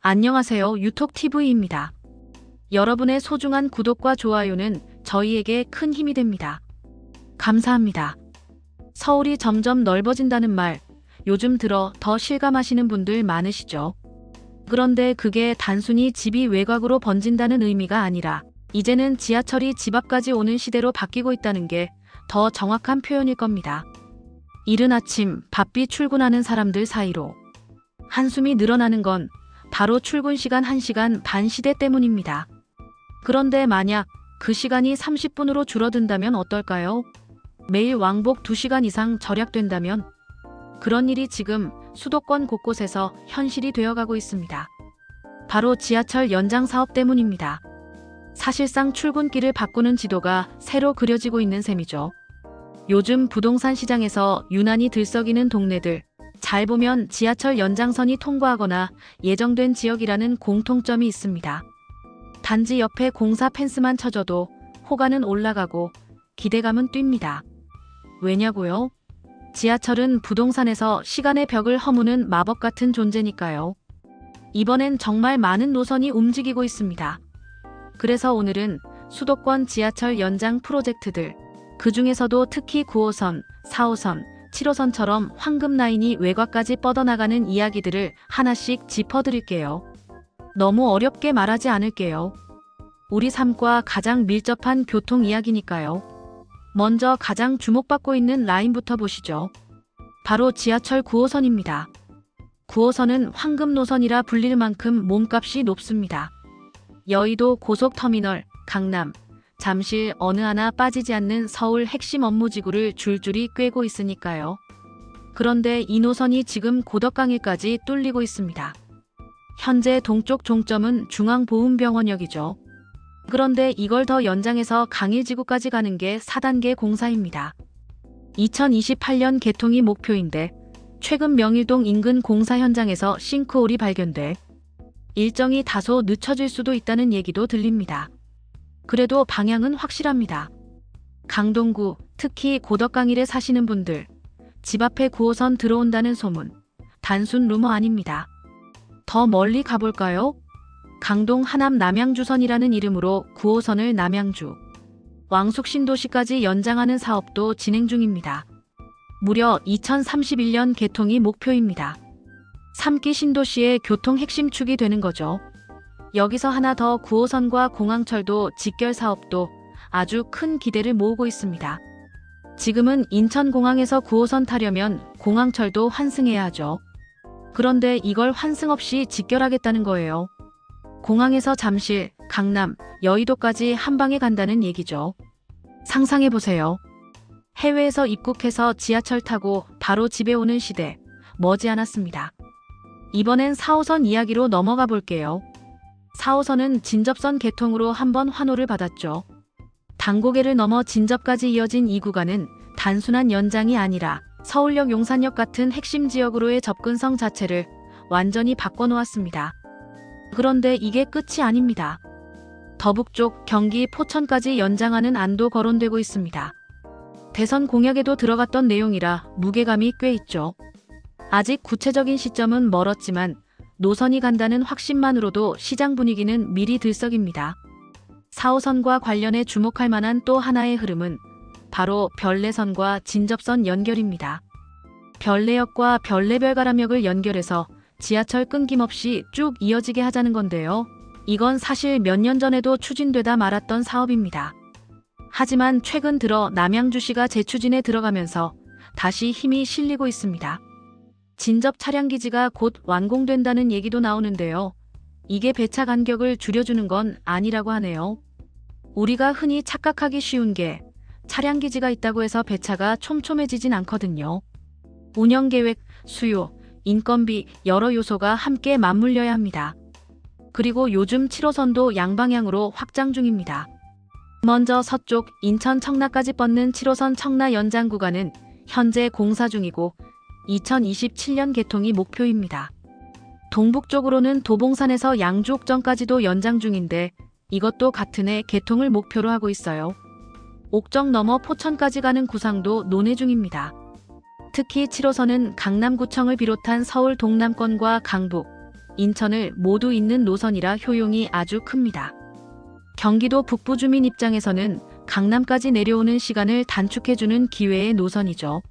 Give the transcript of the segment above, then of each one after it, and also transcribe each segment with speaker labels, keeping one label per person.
Speaker 1: 안녕하세요. 유톡TV입니다. 여러분의 소중한 구독과 좋아요는 저희에게 큰 힘이 됩니다. 감사합니다. 서울이 점점 넓어진다는 말, 요즘 들어 더 실감하시는 분들 많으시죠? 그런데 그게 단순히 집이 외곽으로 번진다는 의미가 아니라 이제는 지하철이 집 앞까지 오는 시대로 바뀌고 있다는 게 더 정확한 표현일 겁니다. 이른 아침 바삐 출근하는 사람들 사이로 한숨이 늘어나는 건 바로 출근 시간 1시간 반 시대 때문입니다. 그런데 만약 그 시간이 30분으로 줄어든다면 어떨까요? 매일 왕복 2시간 이상 절약된다면? 그런 일이 지금 수도권 곳곳에서 현실이 되어가고 있습니다. 바로 지하철 연장 사업 때문입니다. 사실상 출근길을 바꾸는 지도가 새로 그려지고 있는 셈이죠. 요즘 부동산 시장에서 유난히 들썩이는 동네들, 잘 보면 지하철 연장선이 통과하거나 예정된 지역이라는 공통점이 있습니다. 단지 옆에 공사 펜스만 쳐져도 호가는 올라가고 기대감은 뜁니다. 왜냐고요? 지하철은 부동산에서 시간의 벽을 허무는 마법 같은 존재니까요. 이번엔 정말 많은 노선이 움직이고 있습니다. 그래서 오늘은 수도권 지하철 연장 프로젝트들, 그 중에서도 특히 9호선, 4호선, 7호선처럼 황금 라인이 외곽까지 뻗어나가는 이야기들을 하나씩 짚어드릴게요. 너무 어렵게 말하지 않을게요. 우리 삶과 가장 밀접한 교통 이야기니까요. 먼저 가장 주목받고 있는 라인부터 보시죠. 바로 지하철 9호선입니다. 9호선은 황금 노선이라 불릴 만큼 몸값이 높습니다. 여의도 고속터미널, 강남, 잠실 어느 하나 빠지지 않는 서울 핵심 업무지구를 줄줄이 꿰고 있으니까요. 그런데 이 노선이 지금 고덕강일까지 뚫리고 있습니다. 현재 동쪽 종점은 중앙보훈병원역이죠. 그런데 이걸 더 연장해서 강일지구까지 가는 게 4단계 공사입니다. 2028년 개통이 목표인데 최근 명일동 인근 공사 현장에서 싱크홀이 발견돼 일정이 다소 늦춰질 수도 있다는 얘기도 들립니다. 그래도 방향은 확실합니다. 강동구, 특히 고덕강일에 사시는 분들, 집 앞에 9호선 들어온다는 소문, 단순 루머 아닙니다. 더 멀리 가볼까요? 강동 하남 남양주선이라는 이름으로 9호선을 남양주, 왕숙신도시까지 연장하는 사업도 진행 중입니다. 무려 2031년 개통이 목표입니다. 3기 신도시의 교통 핵심축이 되는 거죠. 여기서 하나 더 9호선과 공항철도 직결 사업도 아주 큰 기대를 모으고 있습니다. 지금은 인천공항에서 9호선 타려면 공항철도 환승해야 하죠. 그런데 이걸 환승 없이 직결하겠다는 거예요. 공항에서 잠실, 강남, 여의도까지 한 방에 간다는 얘기죠. 상상해보세요. 해외에서 입국해서 지하철 타고 바로 집에 오는 시대, 머지않았습니다. 이번엔 4호선 이야기로 넘어가 볼게요. 4호선은 진접선 개통으로 한번 환호를 받았죠. 당고개를 넘어 진접까지 이어진 이 구간은 단순한 연장이 아니라 서울역 용산역 같은 핵심 지역으로의 접근성 자체를 완전히 바꿔놓았습니다. 그런데 이게 끝이 아닙니다. 더 북쪽 경기 포천까지 연장하는 안도 거론되고 있습니다. 대선 공약에도 들어갔던 내용이라 무게감이 꽤 있죠. 아직 구체적인 시점은 멀었지만 노선이 간다는 확신만으로도 시장 분위기는 미리 들썩입니다. 4호선과 관련해 주목할 만한 또 하나의 흐름은 바로 별내선과 진접선 연결입니다. 별내역과 별내별가람역을 연결해서 지하철 끊김없이 쭉 이어지게 하자는 건데요. 이건 사실 몇 년 전에도 추진되다 말았던 사업입니다. 하지만 최근 들어 남양주시가 재추진에 들어가면서 다시 힘이 실리고 있습니다. 진접 차량기지가 곧 완공된다는 얘기도 나오는데요. 이게 배차 간격을 줄여주는 건 아니라고 하네요. 우리가 흔히 착각하기 쉬운 게 차량기지가 있다고 해서 배차가 촘촘해지진 않거든요. 운영계획, 수요, 인건비 여러 요소가 함께 맞물려야 합니다. 그리고 요즘 7호선도 양방향으로 확장 중입니다. 먼저 서쪽 인천 청라까지 뻗는 7호선 청라 연장 구간은 현재 공사 중이고 2027년 개통이 목표입니다. 동북쪽으로는 도봉산에서 양주옥정까지도 연장 중인데 이것도 같은 해 개통을 목표로 하고 있어요. 옥정 넘어 포천까지 가는 구상도 논의 중입니다. 특히 7호선은 강남구청을 비롯한 서울 동남권과 강북, 인천을 모두 잇는 노선이라 효용이 아주 큽니다. 경기도 북부 주민 입장에서는 강남까지 내려오는 시간을 단축해주는 기회의 노선이죠.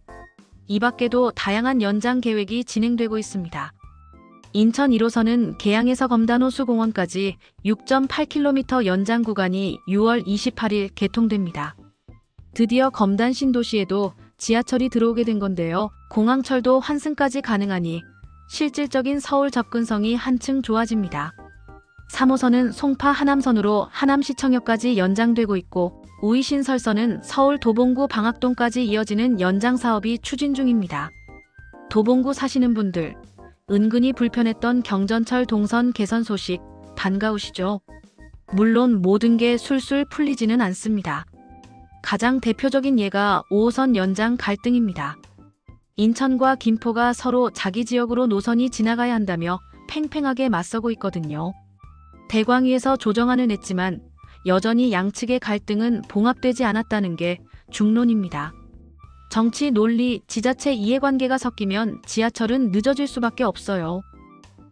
Speaker 1: 이 밖에도 다양한 연장 계획이 진행되고 있습니다. 인천 1호선은 계양에서 검단호수공원까지 6.8km 연장 구간이 6월 28일 개통됩니다. 드디어 검단 신도시에도 지하철이 들어오게 된 건데요. 공항철도 환승까지 가능하니 실질적인 서울 접근성이 한층 좋아집니다. 3호선은 송파 하남선으로 하남시청역까지 연장되고 있고 우이신설선은 서울 도봉구 방학동까지 이어지는 연장 사업이 추진 중입니다. 도봉구 사시는 분들, 은근히 불편했던 경전철 동선 개선 소식 반가우시죠? 물론 모든 게 술술 풀리지는 않습니다. 가장 대표적인 예가 5호선 연장 갈등입니다. 인천과 김포가 서로 자기 지역으로 노선이 지나가야 한다며 팽팽하게 맞서고 있거든요. 대광위에서 조정안을 냈지만 여전히 양측의 갈등은 봉합되지 않았다는 게 중론입니다. 정치, 논리, 지자체 이해관계가 섞이면 지하철은 늦어질 수밖에 없어요.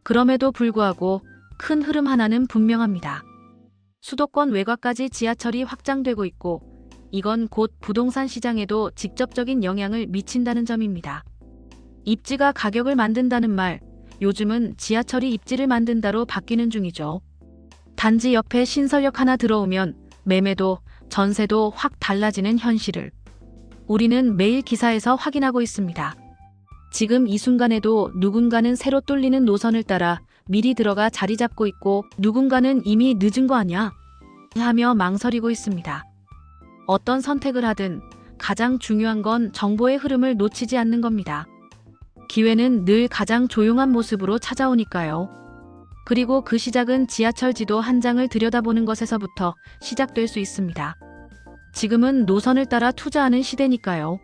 Speaker 1: 그럼에도 불구하고 큰 흐름 하나는 분명합니다. 수도권 외곽까지 지하철이 확장되고 있고 이건 곧 부동산 시장에도 직접적인 영향을 미친다는 점입니다. 입지가 가격을 만든다는 말, 요즘은 지하철이 입지를 만든다로 바뀌는 중이죠. 단지 옆에 신설역 하나 들어오면 매매도 전세도 확 달라지는 현실을 우리는 매일 기사에서 확인하고 있습니다. 지금 이 순간에도 누군가는 새로 뚫리는 노선을 따라 미리 들어가 자리 잡고 있고 누군가는 이미 늦은 거 아니야? 하며 망설이고 있습니다. 어떤 선택을 하든 가장 중요한 건 정보의 흐름을 놓치지 않는 겁니다. 기회는 늘 가장 조용한 모습으로 찾아오니까요. 그리고 그 시작은 지하철 지도 한 장을 들여다보는 것에서부터 시작될 수 있습니다. 지금은 노선을 따라 투자하는 시대니까요.